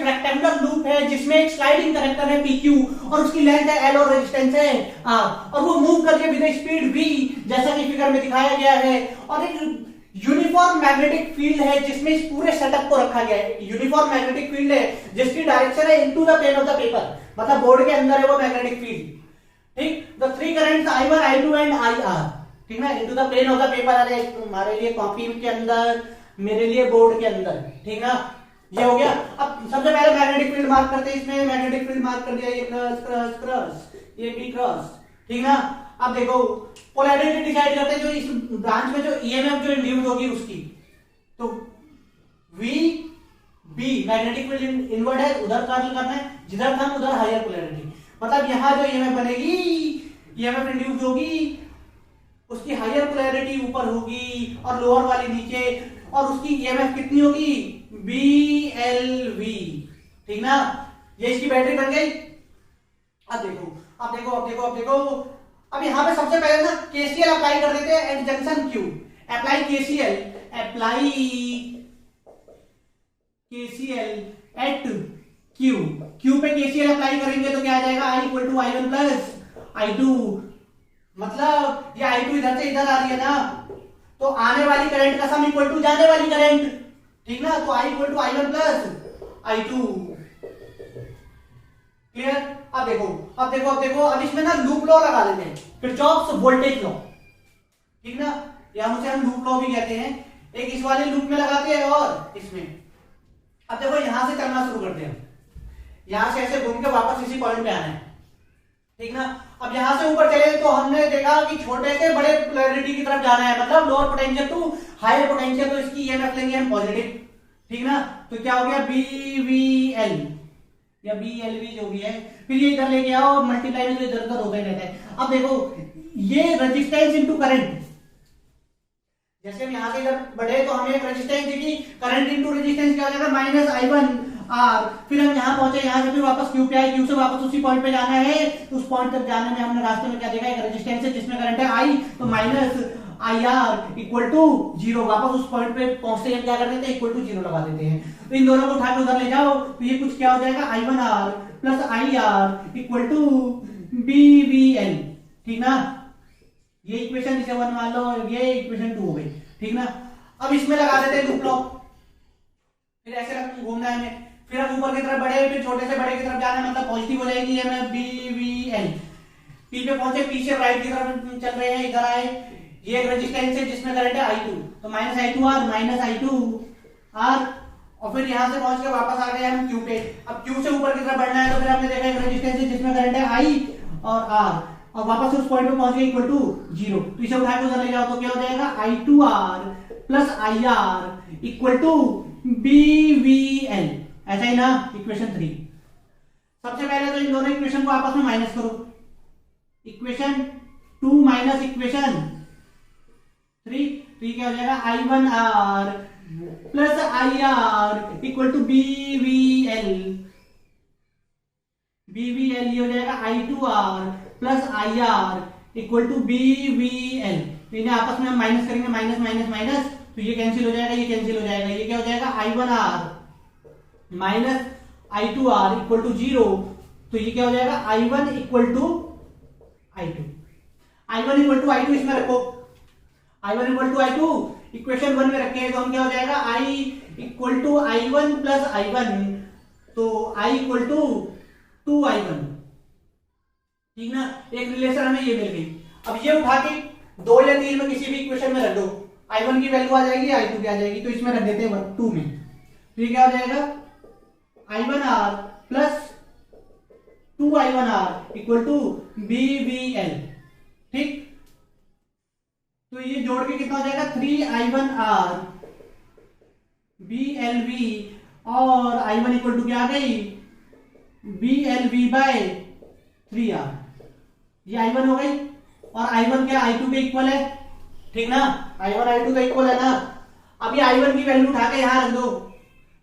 एक rectangular loop है जिसमें एक स्लाइडिंग करेक्टर है PQ और उसकी लेंथ है L और रेजिस्टेंस है R और वो मूव करके विद स्पीड V जैसा कि फिगर में दिखाया गया है और एक यूनिफॉर्म मैग्नेटिक फील्ड है जिसमें इस पूरे सेटअप को रखा गया है। यूनिफॉर्म मैग्नेटिक फील्ड है जिसकी डायरेक्शन है into the plane of the paper, मतलब बोर्ड के अंदर है वो मैग्नेटिक फील्ड। ठीक, the three currents I1 I2 and IR, ठीक ना, into the plane of the paper. अरे हमारे लिए कॉपी के अंदर, मेरे लिए बोर्ड के अंदर, ठीक ना, ये हो गया। अब सबसे पहले मैग्नेटिक फील्ड मार्क करते हैं। इसमें मैग्नेटिक फील्ड मार्क कर दिया, ये क्रॉस क्रॉस क्रॉस, ये भी क्रॉस, ठीक ना। अब देखो पोलैरिटी डिसाइड करते हैं जो इस ब्रांच में जो ईएमएफ जो इंड्यूस होगी उसकी, तो V B magnetic field inward है, उधर कर्ल करना है, जिधर था उधर हायर पोलैरिटी, मतलब यहां जो ईएमएफ बनेगी, ईएमएफ इंड्यूस होगी, उसकी हायर पोलैरिटी ऊपर होगी और लोअर वाली नीचे, और उसकी ईएमएफ कितनी होगी, BLV, ठीक ना। ये इसकी बैटरी बन गई। अब देखो अब देखो अब देखो अब देखो अब यहां पे सबसे पहले ना KCL अप्लाई कर देते हैं at junction Q। Apply KCL, apply KCL at Q पे KCL अप्लाई करेंगे तो क्या आ जाएगा, I equal to I1 plus I2, मतलब ये I2 इधर से इधर आ रही है ना, तो आने वाली करंट का सम इक्वल टू जाने वाली करंट, ठीक ना, तो I equal to I1 plus I2, clear. अब देखो अब देखो अब देखो अब इसमें ना लूप लॉ लगा देते हैं, किरचॉफ्स वोल्टेज लॉ, ठीक ना, या उसे हम लूप लॉ भी कहते हैं। एक इस वाले लूप में लगाते हैं और इसमें। अब देखो यहां से चलना शुरू करते हैं, यहां से ऐसे घूम के वापस इसी पॉइंट पे आना है, ठीक ना। अब यहां से ऊपर चले तो हमने देखा कि छोटे से बड़े पोलैरिटी की तरफ जाना है, मतलब lower potential to higher potential, तो इसकी ईएमएफ लेंगे हम पॉजिटिव, ठीक ना। तो क्या हो गया, BVL या BLV जो भी है, फिर ये इधर लेके आओ, मल्टीप्लाई में तो इधर उधर होता ही रहता है। अब देखो ये रेजिस्टेंस इनटू करंट, जैसे हम यहां से इधर बढ़े तो हमें एक रेजिस्टेंस दिखी, करंट इनटू रेजिस्टेंस क्या हो जाएगा, माइनस I1 R। फिर हम यहां पहुंचे, यहां से फिर वापस Q पे आए, Q से वापस उसी पॉइंट पे जाना है, तो उस पॉइंट तक जाने में हमने रास्ते में क्या देखा, एक रेजिस्टेंस है जिसमें करंट है I, तो माइनस IR इक्वल टू 0। वापस उस पॉइंट पे पहुंचते हम क्या कर देते हैं, इक्वल टू 0 लगा देते हैं। तो इन दोनों को उठा के उधर ले जाओ, तो ये कुछ क्या हो जाएगा, I1R plus IR equal to BVL, ठीक ना। ये इक्वेशन इसे 1 मान लो, ये इक्वेशन 2 हो गई, ठीक ना। अब इसमें लगा देते हैं लूप लॉ, फिर ऐसे घूमना है हमें, फिर हम ऊपर की तरफ बढ़े, फिर छोटे से बड़े की तरफ जाना है, मतलब पॉजिटिव हो जाएगी ये में BVL। P पे पहुंचे, P से राइट की तरफ चल रहे हैं, इधर आए, ये एक रेजिस्टेंस है जिसमें करंट है I2, तो माइनस I2R माइनस I2R, और फिर यहां से पहुंच के वापस आ गए हम Q पे। अब Q से ऊपर की तरफ बढ़ना है, तो फिर हमने देखा एक रेजिस्टेंस है जिसमें करंट है I और R, और वापस उस पॉइंट पे पहुंच गए इक्वल टू 0। तो इसे उठा के उधर ले जाओ तो क्या हो जाएगा, I2R plus IR equal to BVL, ऐसा ही ना, इक्वेशन 3। सबसे पहले तो इन दोनों इक्वेशन को आपस में माइनस करो, इक्वेशन 2 माइनस इक्वेशन 3, तो ये क्या हो जाएगा, I1R plus IR equal to BVL, BVL ये हो जाएगा I2R plus IR equal to BVL। तो इन्हें आपस में हम माइनस करेंगे, माइनस माइनस माइनस, तो ये कैंसिल हो जाएगा, ये कैंसिल हो जाएगा, ये क्या हो जाएगा, I1R minus I2R equal to 0, तो ये क्या हो जाएगा, I1 equal to I2, I1 equal to I2 इसमें रखो, I1 equal to I2 equation 1 में रखें तो हम क्या हो जाएगा, I equal to I1 plus I1, तो I इक्वल टू 2I1, ठीक ना। एक रिलेशन हमें ये मिल गई। अब ये उठा के 2 या 3 में किसी भी इक्वेशन में रख दो, I1 की वैल्यू आ जाएगी, I2 की आ जाएगी, तो इसमें रख देते हैं 2 में, तो ये क्या हो जाएगा, I1R plus 2I1R equal to BVL, ठीक। तो ये जोड़ के कितना हो जाएगा, 3I1R BLV, और I1 इक्वल टू क्या आ गई, BLV बाय 3R, ये I1 हो गई, और I1 क्या I2 के इक्वल है, ठीक ना, I1 I2 के इक्वल है ना। अब ये I1 की वैल्यू उठा के यहां रख दो,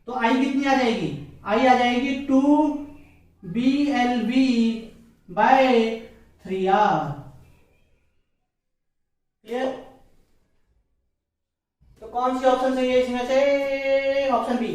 तो I कितनी आ जाएगी, I आ जाएगी 2 BLV बाय 3R, क्लियर। तो कौन सी ऑप्शन सही है इसमें से, ऑप्शन बी।